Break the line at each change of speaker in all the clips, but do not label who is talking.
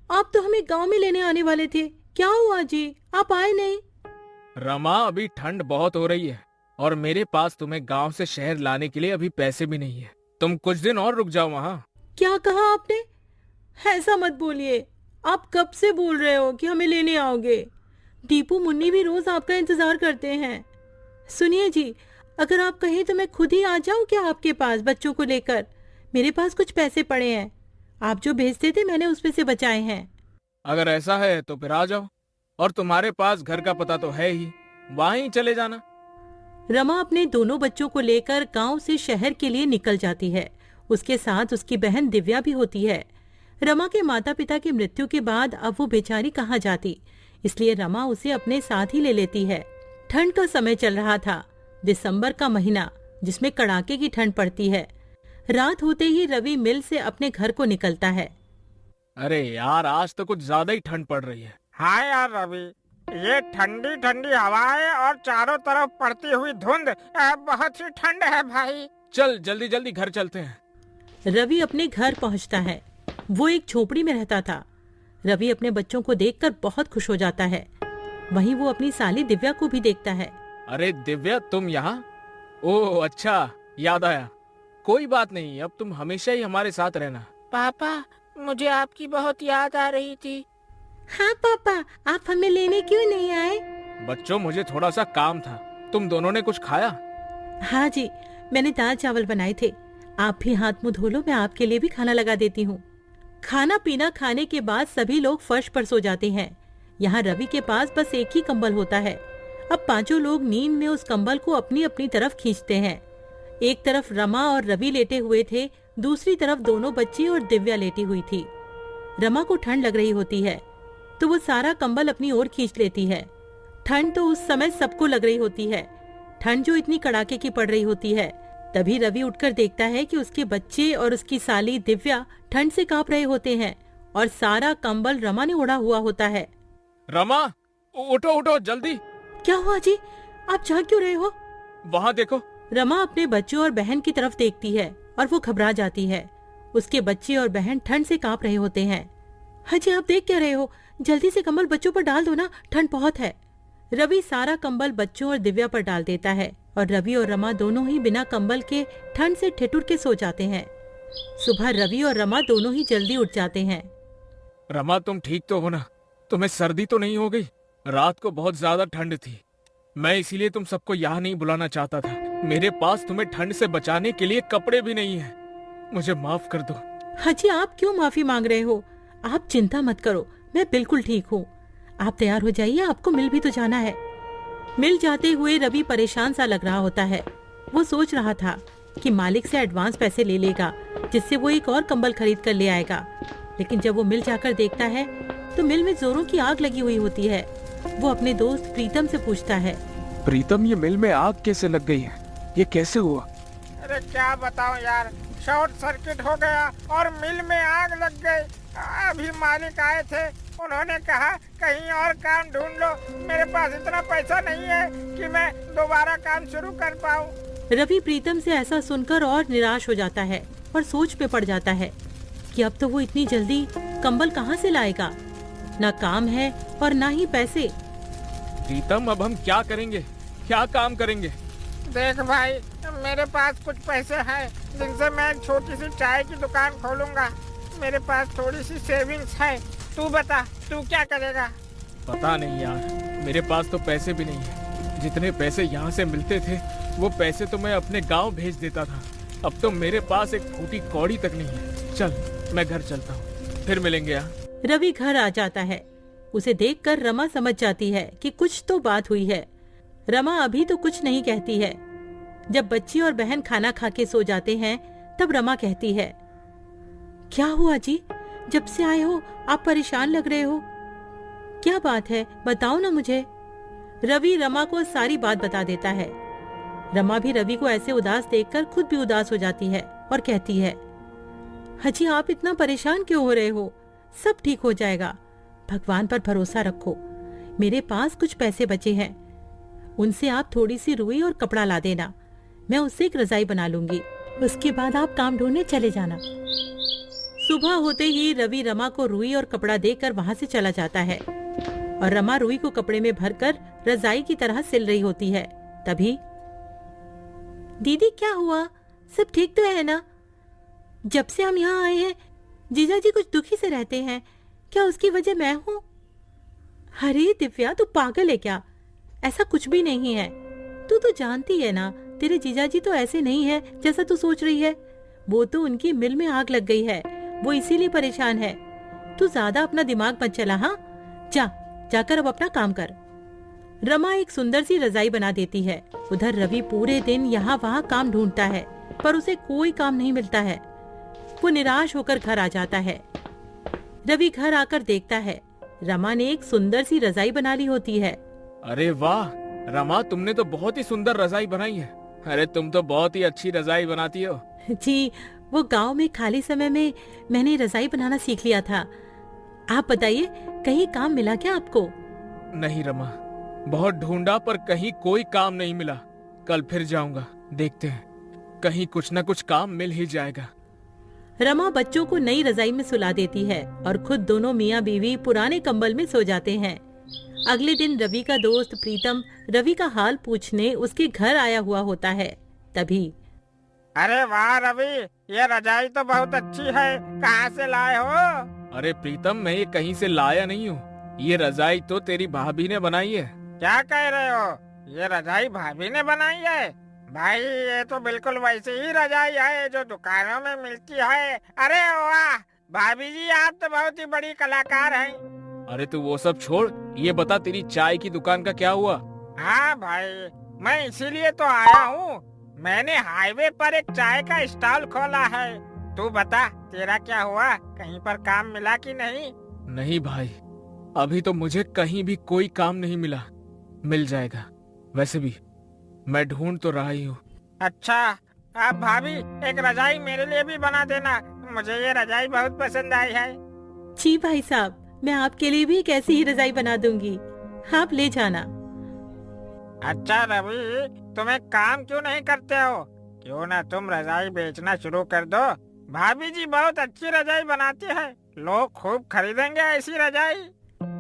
आप तो हमें गांव में लेने आने वाले थे, क्या हुआ जी, आप आए नहीं?
रमा, अभी ठंड बहुत हो रही है और मेरे पास तुम्हें गांव से शहर लाने के लिए अभी पैसे भी नहीं है। तुम कुछ दिन और रुक जाओ वहाँ।
क्या कहा आपने? ऐसा मत बोलिए। आप कब से बोल रहे हो कि हमें लेने आओगे? दीपू मुन्नी भी रोज आपका इंतजार करते हैं। सुनिए जी, अगर आप कहें तो मैं खुद ही आ जाऊं क्या आपके पास बच्चों को लेकर? मेरे पास कुछ पैसे पड़े हैं, आप जो भेजते थे मैंने उसमें से बचाए हैं।
अगर ऐसा है तो फिर आ जाओ, और तुम्हारे पास घर का पता तो है ही, वहीं ही चले जाना।
रमा अपने दोनों बच्चों को लेकर गांव से शहर के लिए निकल जाती है। उसके साथ उसकी बहन दिव्या भी होती है। रमा के माता पिता की मृत्यु के बाद अब वो बेचारी कहाँ जाती, इसलिए रमा उसे अपने साथ ही ले लेती है। ठंड का समय चल रहा था, दिसंबर का महीना, जिसमें कड़ाके की ठंड पड़ती है। रात होते ही रवि मिल से अपने घर को निकलता है।
अरे यार, आज तो कुछ ज्यादा ही ठंड पड़ रही है।
हाँ यार रवि, ये ठंडी ठंडी हवाएं और चारों तरफ पड़ती हुई धुंध, बहुत ही ठंड है भाई।
चल जल्दी जल्दी घर चलते हैं।
रवि अपने घर पहुंचता है। वो एक झोपड़ी में रहता था। रवि अपने बच्चों को देखकर बहुत खुश हो जाता है। वहीं वो अपनी साली दिव्या को भी देखता है।
अरे दिव्या, तुम यहाँ? ओह अच्छा, याद आया। कोई बात नहीं, अब तुम हमेशा ही हमारे साथ रहना।
पापा, मुझे आपकी बहुत याद आ रही थी।
हाँ पापा, आप हमें लेने क्यों नहीं आए?
बच्चों, मुझे थोड़ा सा काम था। तुम दोनों ने कुछ खाया?
हाँ जी, मैंने दाल चावल बनाए थे। आप भी हाथ मुंह धो लो, मैं आपके लिए भी खाना लगा देती हूँ। खाना पीना खाने के बाद सभी लोग फर्श पर सो जाते हैं। यहाँ रवि के पास बस एक ही कंबल होता है। अब पांचों लोग नींद में उस कंबल को अपनी अपनी तरफ खींचते हैं। एक तरफ रमा और रवि लेटे हुए थे, दूसरी तरफ दोनों बच्ची और दिव्या लेटी हुई थी। रमा को ठंड लग रही होती है तो वो सारा कंबल अपनी ओर खींच लेती है। ठंड तो उस समय सबको लग रही होती है, ठंड जो इतनी कड़ाके की पड़ रही होती है। तभी रवि उठकर देखता है कि उसके बच्चे और उसकी साली दिव्या ठंड से कांप रहे होते हैं और सारा कंबल रमा ने ओढ़ा हुआ होता है।
रमा, उठो उठो जल्दी।
क्या हुआ जी, आप जाग क्यों रहे हो?
वहाँ देखो।
रमा अपने बच्चों और बहन की तरफ देखती है और वो घबरा जाती है। उसके बच्चे और बहन ठंड से कांप रहे होते हैं। हाजी, आप देख क्या रहे हो? जल्दी से कंबल बच्चों पर डाल दो ना, ठंड बहुत है। रवि सारा कंबल बच्चों और दिव्या पर डाल देता है और रवि और रमा दोनों ही बिना कंबल के ठंड से ठिठुर के सो जाते हैं। सुबह रवि और रमा दोनों ही जल्दी उठ जाते हैं।
रमा, तुम ठीक तो हो ना? तुम्हें सर्दी तो नहीं हो गई? रात को बहुत ज्यादा ठंड थी, मैं इसीलिए तुम सबको यहाँ नहीं बुलाना चाहता था। मेरे पास तुम्हें ठंड से बचाने के लिए कपड़े भी नहीं है। मुझे माफ कर दो।
हाजी, आप क्यों माफी मांग रहे हो? आप चिंता मत करो, मैं बिल्कुल ठीक हूँ। आप तैयार हो जाइए, आपको मिल भी तो जाना है। मिल जाते हुए रवि परेशान सा लग रहा होता है। वो सोच रहा था कि मालिक से एडवांस पैसे ले लेगा, जिससे वो एक और कंबल खरीद कर ले आएगा। लेकिन जब वो मिल जाकर देखता है तो मिल में जोरों की आग लगी हुई होती है। वो अपने दोस्त प्रीतम से पूछता है,
प्रीतम, ये मिल में आग कैसे लग गई है? ये कैसे हुआ?
अरे क्या बताऊं यार, शॉर्ट सर्किट हो गया और मिल में आग लग गई। अभी मालिक आए थे, उन्होंने कहा कहीं और काम ढूंढ लो। मेरे पास इतना पैसा नहीं है कि मैं दोबारा काम शुरू कर पाऊं।
रवि प्रीतम से ऐसा सुनकर और निराश हो जाता है और सोच में पड़ जाता है कि अब तो वो इतनी जल्दी कंबल कहाँ से लाएगा। ना काम है और ना ही पैसे।
प्रीतम, अब हम क्या करेंगे? क्या काम करेंगे?
देख भाई, मेरे पास कुछ पैसे हैं जिनसे मैं एक छोटी सी चाय की दुकान खोलूंगा। मेरे पास थोड़ी सी सेविंग्स है। तू बता, तू क्या करेगा?
पता नहीं यार, मेरे पास तो पैसे भी नहीं है। जितने पैसे यहाँ से मिलते थे वो पैसे तो मैं अपने गांव भेज देता था। अब तो मेरे पास एक फूटी कौड़ी तक नहीं है। चल, मैं घर चलता हूँ, फिर मिलेंगे यहाँ।
रवि घर आ जाता है। उसे देखकर रमा समझ जाती है कि कुछ तो बात हुई है। रमा अभी तो कुछ नहीं कहती है। जब बच्ची और बहन खाना खा के सो जाते हैं तब रमा कहती है, क्या हुआ जी, जब से आए हो आप परेशान लग रहे हो, क्या बात है, बताओ ना मुझे। रवि रमा को सारी बात बता देता है। रमा भी रवि को ऐसे उदास देखकर खुद भी उदास हो जाती है और कहती है, हाजी, आप इतना परेशान क्यों हो रहे हो? सब ठीक हो जाएगा, भगवान पर भरोसा रखो। मेरे पास कुछ पैसे बचे हैं, उनसे आप थोड़ी सी रुई और कपड़ा ला देना, मैं उससे एक रजाई बना लूंगी। उसके बाद आप काम ढूंढने चले जाना। सुबह होते ही रवि रमा को रुई और कपड़ा देकर वहाँ से चला जाता है और रमा रुई को कपड़े में भरकर रजाई की तरह सिल रही होती है। तभी दीदी क्या हुआ, सब ठीक तो है ना? जब से हम यहाँ आए हैं जीजा जी कुछ दुखी से रहते हैं, क्या उसकी वजह मैं हूँ? अरे दिव्या तू पागल है क्या? ऐसा कुछ भी नहीं है। तू तो जानती है ना तेरे जीजा जी तो ऐसे नहीं है जैसा तू सोच रही है। वो तो उनकी मिल में आग लग गई है, वो इसीलिए परेशान है। तू ज्यादा अपना दिमाग मत चला। हाँ जाकर अब अपना काम कर। रमा एक सुंदर सी रजाई बना देती है। उधर रवि पूरे दिन यहाँ वहाँ काम ढूंढता है पर उसे कोई काम नहीं मिलता है। वो निराश होकर घर आ जाता है। रवि घर आकर देखता है रमा ने एक सुंदर सी रजाई बना ली होती है।
अरे वाह रमा, तुमने तो बहुत ही सुंदर रजाई बनाई है। अरे तुम तो बहुत ही अच्छी रजाई बनाती हो।
जी, वो गांव में खाली समय में मैंने रजाई बनाना सीख लिया था। आप बताइए कहीं काम मिला क्या आपको?
नहीं रमा, बहुत ढूंढा पर कहीं कोई काम नहीं मिला। कल फिर जाऊंगा, देखते हैं कहीं कुछ न कुछ काम मिल ही जाएगा।
रमा बच्चों को नई रजाई में सुला देती है और खुद दोनों मियाँ बीवी पुराने कंबल में सो जाते हैं। अगले दिन रवि का दोस्त प्रीतम रवि का हाल पूछने उसके घर आया हुआ होता है। तभी
अरे वाह रवि, ये रजाई तो बहुत अच्छी है, कहाँ से लाए हो?
अरे प्रीतम, मैं ये कहीं से लाया नहीं हूँ। ये रजाई तो तेरी भाभी ने बनाई है।
क्या कह रहे हो? ये रजाई भाभी ने बनाई है? भाई ये तो बिल्कुल वैसी ही रजाई है जो दुकानों में मिलती है। अरे वाह भाभी जी, आप तो बहुत ही बड़ी कलाकार हैं।
अरे तू वो सब छोड़, ये बता तेरी चाय की दुकान का क्या हुआ?
हाँ भाई, मैं इसीलिए तो आया हूँ। मैंने हाईवे पर एक चाय का स्टॉल खोला है। तू बता तेरा क्या हुआ, कहीं पर काम मिला कि नहीं?
नहीं भाई, अभी तो मुझे कहीं भी कोई काम नहीं मिला। मिल जाएगा, वैसे भी मैं ढूंढ तो रहा ही हूँ।
अच्छा, आप भाभी एक रजाई मेरे लिए भी बना देना, मुझे ये रजाई बहुत पसंद आई है।
जी भाई साहब, मैं आपके लिए भी एक ऐसी ही रजाई बना दूंगी, आप ले जाना।
अच्छा रवि, तुम एक काम क्यों नहीं करते हो? क्यों ना तुम रजाई बेचना शुरू कर दो। भाभी जी बहुत अच्छी रजाई बनाती है, लोग खूब खरीदेंगे ऐसी रजाई।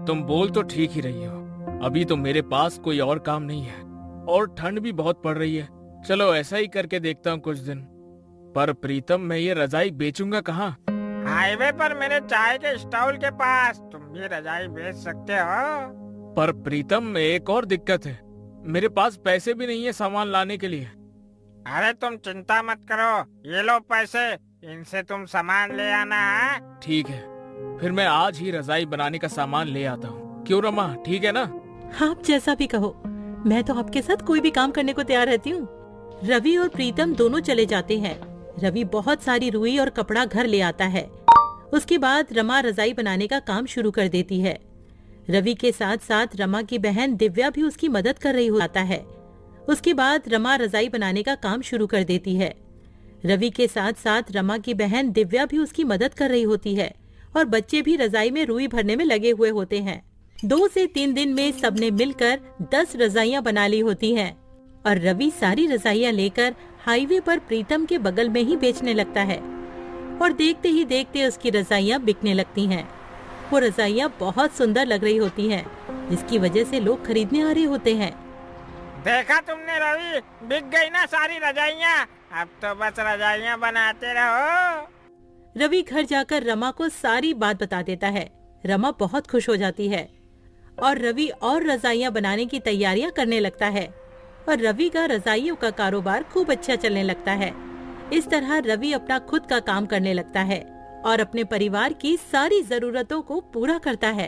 तुम बोल तो ठीक ही रही हो, अभी तो मेरे पास कोई और काम नहीं है और ठंड भी बहुत पड़ रही है। चलो ऐसा ही करके देखता हूँ कुछ दिन। पर प्रीतम, मैं ये रजाई बेचूंगा कहाँ?
हाईवे पर मेरे चाय के स्टॉल के पास तुम भी रजाई बेच सकते हो।
पर प्रीतम, एक और दिक्कत है, मेरे पास पैसे भी नहीं है सामान लाने के लिए।
अरे तुम चिंता मत करो, ये लो पैसे, इनसे तुम सामान ले आना है।
ठीक है, फिर मैं आज ही रजाई बनाने का सामान ले आता हूँ। क्यों रमा, ठीक है ना?
आप जैसा भी कहो, मैं तो आपके साथ कोई भी काम करने को तैयार रहती हूँ। रवि और प्रीतम दोनों चले जाते हैं। रवि बहुत सारी रुई और कपड़ा घर ले आता है। उसके बाद रमा रजाई बनाने का काम शुरू कर देती है। रवि के साथ साथ रमा की बहन दिव्या भी उसकी मदद कर रही होता है। उसके बाद रमा रजाई बनाने का काम शुरू कर देती है। रवि के साथ साथ रमा की बहन दिव्या भी उसकी मदद कर रही होती है और बच्चे भी रजाई में रुई भरने में लगे हुए होते हैं। 2 से 3 दिन में सबने मिलकर 10 रजाइयां बना ली होती हैं और रवि सारी रजाइयां लेकर हाईवे पर प्रीतम के बगल में ही बेचने लगता है और देखते ही देखते उसकी रजाइयां बिकने लगती हैं। वो रजाइयां बहुत सुंदर लग रही होती हैं, जिसकी वजह से लोग खरीदने आ रहे होते हैं।
देखा तुमने रवि, बिक गई ना सारी रजाइयाँ। अब तो बस रजाइयाँ बनाते रहो।
रवि घर जाकर रमा को सारी बात बता देता है। रमा बहुत खुश हो जाती है और रवि और रजाइयां बनाने की तैयारियां करने लगता है और रवि का रजाइयों का कारोबार खूब अच्छा चलने लगता है। इस तरह रवि अपना खुद का काम करने लगता है और अपने परिवार की सारी जरूरतों को पूरा करता है।